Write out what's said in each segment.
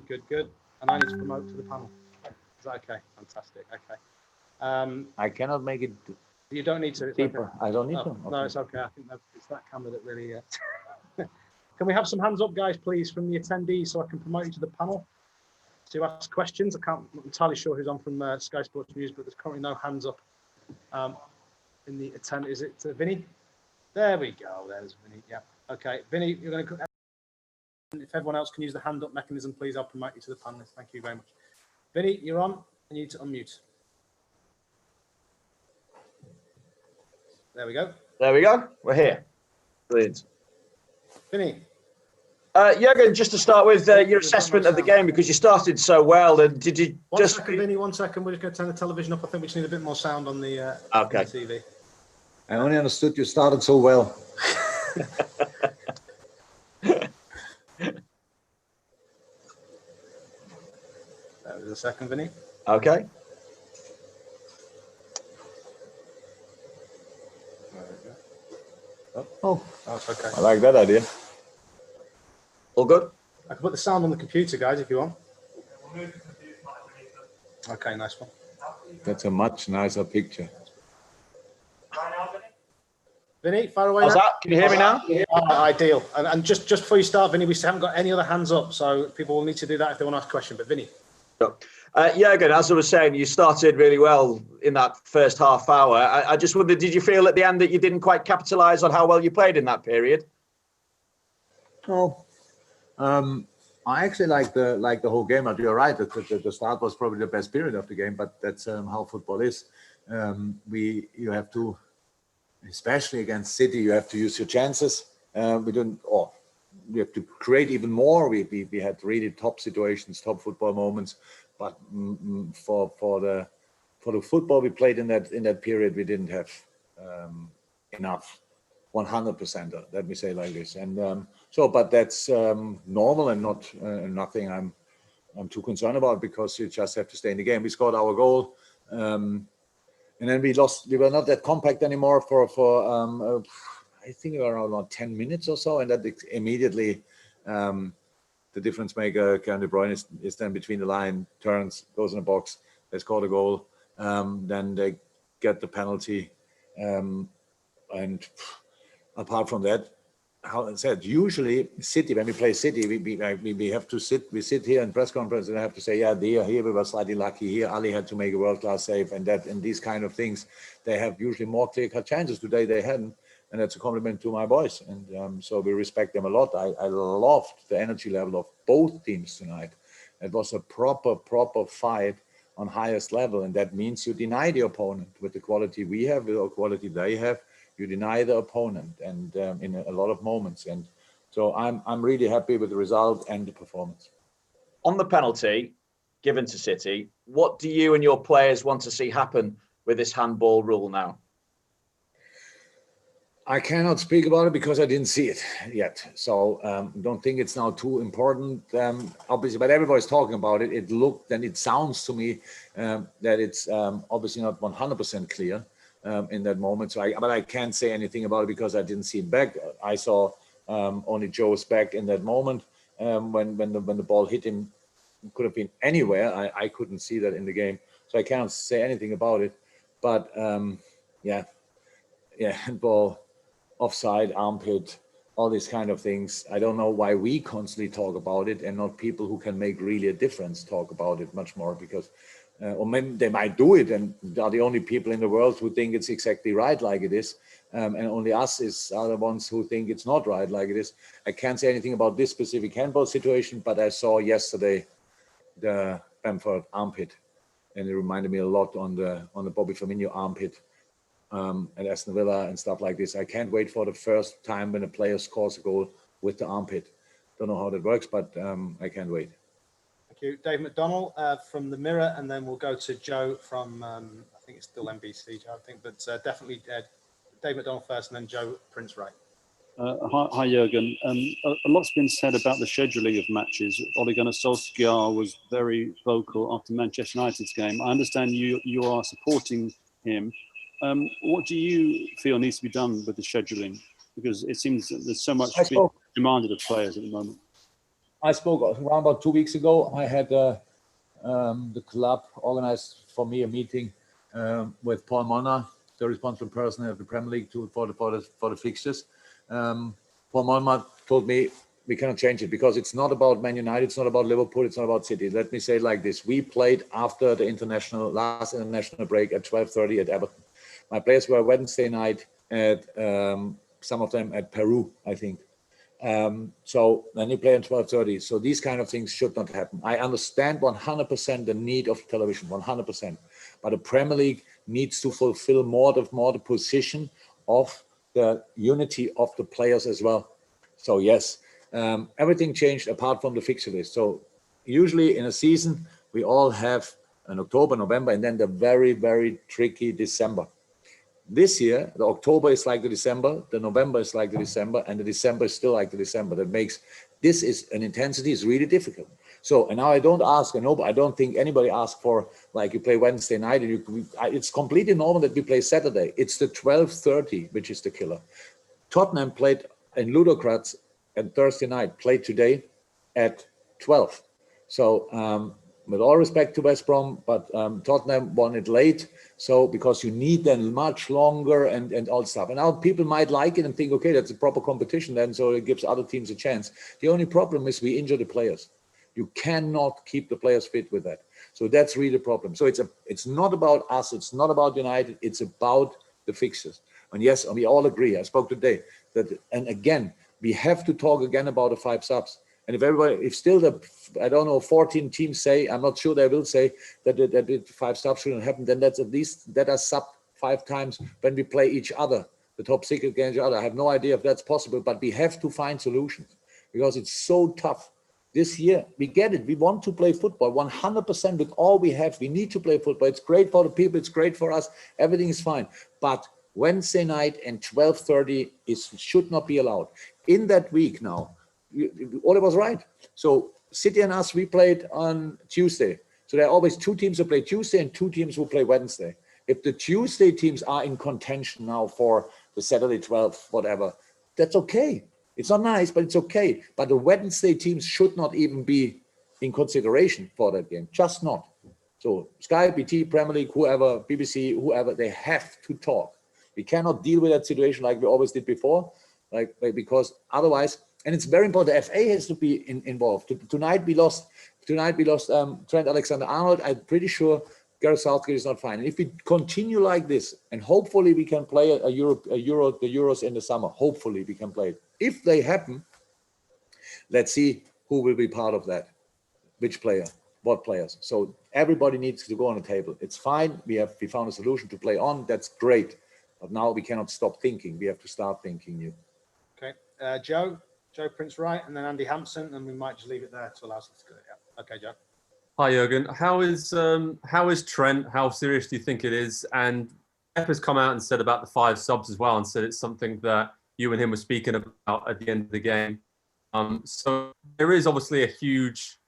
Good. And I need to promote to the panel. Is that okay? Fantastic. Okay. I cannot make it. You don't need to. Deeper. Okay. I don't need to. Okay. No, it's okay. I think it's that camera that really. Can we have some hands up, guys, please, from the attendees, so I can promote you to the panel to ask questions? I'm not entirely sure who's on from Sky Sports News, but there's currently no hands up in the attend. Is it Vinny? There we go. There's Vinny. Yeah. Okay, Vinny, you're going to. If everyone else can use the hand up mechanism, please, I'll promote you to the panelists. Thank you very much. Vinny, you're on. I need to unmute. There we go. There we go. We're here. Brilliant. Vinny. Jurgen, just to start with your assessment of the game, because you started so well, and did you just... Vinny, 1 second. We're just going to turn the television up. I think we just need a bit more sound on the, okay. on the TV. I only understood you started so well. That was a second, Vinny. Okay. Oh, that's okay. I like that idea. All good? I can put the sound on the computer, guys, if you want. Okay, nice one. That's a much nicer picture. Vinny, fire away. How's that? Can you hear me now? Ideal. And just before you start, Vinny, we haven't got any other hands up, so people will need to do that if they want to ask a question. But Vinny. Jurgen, as I was saying, you started really well in that first half hour. I just wondered, did you feel at the end that you didn't quite capitalise on how well you played in that period? Oh, I actually like the whole game. You're right. The start was probably the best period of the game, but that's how football is. You have to, especially against City, you have to use your chances. We have to create even more. We had really top situations, top football moments, but for the football we played in that period, we didn't have enough 100%. Let me say like this, and but that's normal and not nothing I'm too concerned about, because you just have to stay in the game. We scored our goal, and then we lost. We were not that compact anymore for I think around 10 minutes or so, and that immediately the difference maker, Kevin De Bruyne, is then between the line, turns, goes in the box, they score the goal, then they get the penalty, and apart from that, how I said, usually City, when we play City, we have to sit. We sit here in press conference and I have to say, yeah, here we were slightly lucky. Here Ali had to make a world-class save, and these kind of things, they have usually more clear-cut chances. Today they hadn't, and that's a compliment to my boys. And so we respect them a lot. I loved the energy level of both teams tonight. It was a proper fight on highest level, and that means you deny the opponent with the quality we have, with the quality they have. You deny the opponent, and in a lot of moments, and so I'm really happy with the result and the performance. On the penalty given to City, what do you and your players want to see happen with this handball rule now? I cannot speak about it because I didn't see it yet, so don't think it's now too important. Obviously, but everybody's talking about it. It looked and it sounds to me that it's obviously not 100% clear. In that moment, but I can't say anything about it because I didn't see it back. I saw only Joe's back in that moment when the ball hit him. It could have been anywhere. I couldn't see that in the game, so I can't say anything about it. But yeah, handball, offside, armpit, all these kind of things. I don't know why we constantly talk about it and not people who can make really a difference talk about it much more, because. Or maybe they might do it and are the only people in the world who think it's exactly right like it is, and only us are the ones who think it's not right like it is. I can't say anything about this specific handball situation, but I saw yesterday the Bamford armpit, and it reminded me a lot on the Bobby Firmino armpit at Aston Villa and stuff like this. I can't wait for the first time when a player scores a goal with the armpit. Don't know how that works, but I can't wait. Thank you. Dave McDonnell from The Mirror, and then we'll go to Joe from, I think it's still NBC, Joe, I think, but definitely Dave McDonnell first, and then Joe Prince Wright. Hi, Jurgen. A lot's been said about the scheduling of matches. Ole Gunnar Solskjaer was very vocal after Manchester United's game. I understand you are supporting him. What do you feel needs to be done with the scheduling? Because it seems that there's so much demanded of players at the moment. I spoke around about 2 weeks ago. I had the club organized for me a meeting with Paul Molnar, the responsible person of the Premier League for the fixtures. Paul Molnar told me we cannot change it because it's not about Man United, it's not about Liverpool, it's not about City. Let me say it like this: we played after the last international break at 12:30 at Everton. My players were Wednesday night at some of them at Peru, I think. So then you play at 12:30. So these kind of things should not happen. I understand 100% the need of television, 100%. But the Premier League needs to fulfill more the position of the unity of the players as well. So yes, everything changed apart from the fixture list. So usually in a season, we all have an October, November, and then the very, very tricky December. This year, the October is like the December, the November is like the December, and the December is still like the December. That makes this is an intensity is really difficult. So, and now I don't ask, I don't think anybody asks for like you play Wednesday night, and it's completely normal that we play Saturday. It's the 12:30 which is the killer. Tottenham played in Ludogorets and Thursday night, played today at 12. So with all respect to West Brom, but Tottenham won it late. So because you need then much longer and all stuff. And now people might like it and think, okay, that's a proper competition then, so it gives other teams a chance. The only problem is we injure the players. You cannot keep the players fit with that. So that's really the problem. So it's not about us, it's not about United, it's about the fixtures. And yes, we all agree. I spoke today that, and again, we have to talk again about the 5 subs. And if still the, I don't know, 14 teams say, I'm not sure they will say that the 5 subs shouldn't happen, then that's at least, that are sub 5 times when we play each other, the top 6 against each other. I have no idea if that's possible, but we have to find solutions because it's so tough. This year, we get it. We want to play football 100% with all we have. We need to play football. It's great for the people. It's great for us. Everything is fine. But Wednesday night and 12:30 should not be allowed. In that week now, Ole was right. So City and us, we played on Tuesday. So there are always 2 teams who play Tuesday and 2 teams who play Wednesday. If the Tuesday teams are in contention now for the Saturday 12th, whatever, that's okay. It's not nice, but it's okay. But the Wednesday teams should not even be in consideration for that game. Just not. So Sky, BT, Premier League, whoever, BBC, whoever, they have to talk. We cannot deal with that situation like we always did before, because otherwise, and it's very important, the FA has to be involved. Tonight we lost Trent Alexander-Arnold. I'm pretty sure Gareth Southgate is not fine. And if we continue like this, and hopefully we can play the Euros in the summer, hopefully we can play it. If they happen, let's see who will be part of that, which player, what players. So everybody needs to go on the table. It's fine. We found a solution to play on. That's great. But now we cannot stop thinking. We have to start thinking new. Okay, Joe Prince Wright, and then Andy Hampson, and we might just leave it there to allow us to go. Yeah. Okay, Joe. Hi, Jurgen. How is Trent? How serious do you think it is? And Pep has come out and said about the 5 subs as well, and said it's something that you and him were speaking about at the end of the game. So there is obviously a huge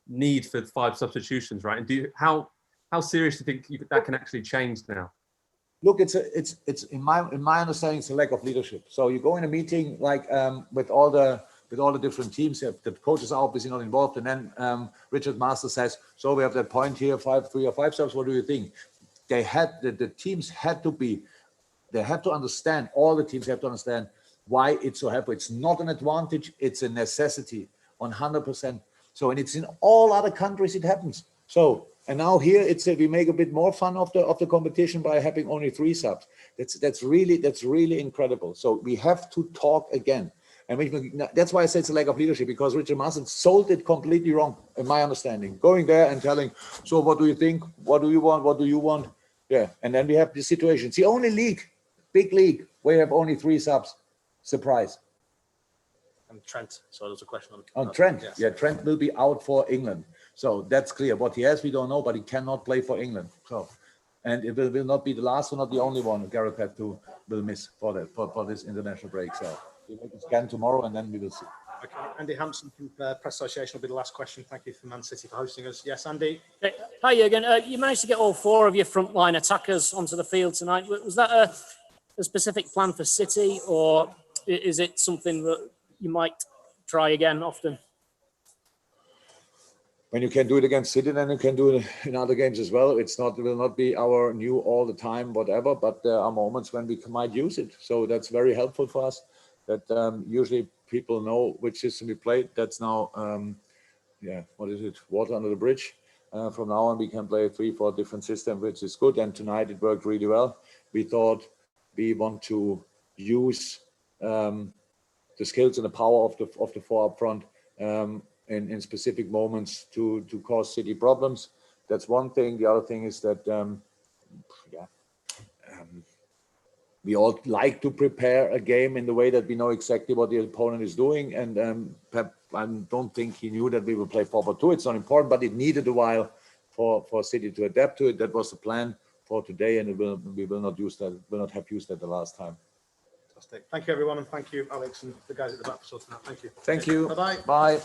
need for 5 substitutions, right? And how serious do you think that can actually change now? Look, it's in my understanding, it's a lack of leadership. So you go in a meeting like with all the different teams. The coaches are obviously not involved, and then Richard Masters says, "So we have that point here, 3 or 5 subs. What do you think?" The teams had to be. They have to understand. All the teams have to understand why it's so happy. It's not an advantage. It's a necessity, 100%. So, and it's in all other countries it happens. So, and now here we make a bit more fun of the competition by having only 3 subs. That's really incredible. So we have to talk again. And that's why I say it's a lack of leadership, because Richard Masters sold it completely wrong, in my understanding. Going there and telling, so what do you think? What do you want? What do you want? Yeah. And then we have this situation. It's the only league, big league, where you have only 3 subs. Surprise. And Trent. So there's a question on Trent. Yes. Yeah, Trent will be out for England. So that's clear. What he has, we don't know, but he cannot play for England. So, and it will not be the last or not the only one Gareth had to will miss for this international break. So we'll make a scan tomorrow, and then we will see. Okay, Andy Hampson from Press Association will be the last question. Thank you for Man City for hosting us. Yes, Andy. Hi, Jurgen. You managed to get all 4 of your frontline attackers onto the field tonight. Was that a specific plan for City, or is it something that you might try again often? when you can do it against City, then you can do it in other games as well. It will not be our new all the time, whatever, but there are moments when we might use it. So that's very helpful for us. That usually people know which system we play. That's now, what is it? Water under the bridge. From now on, we can play 3-4 different systems, which is good. And tonight it worked really well. We thought we want to use the skills and the power of the four up front. In specific moments to cause City problems. That's one thing. The other thing is that we all like to prepare a game in the way that we know exactly what the opponent is doing. And Pep, I don't think he knew that we will play 4-4-2. It's not important, but it needed a while for City to adapt to it. That was the plan for today, and we will not use that. Will not have used that the last time. Fantastic. Thank you, everyone, and thank you, Alex, and the guys at the back for sorting that. Thank you. Thank you. Bye-bye. Bye.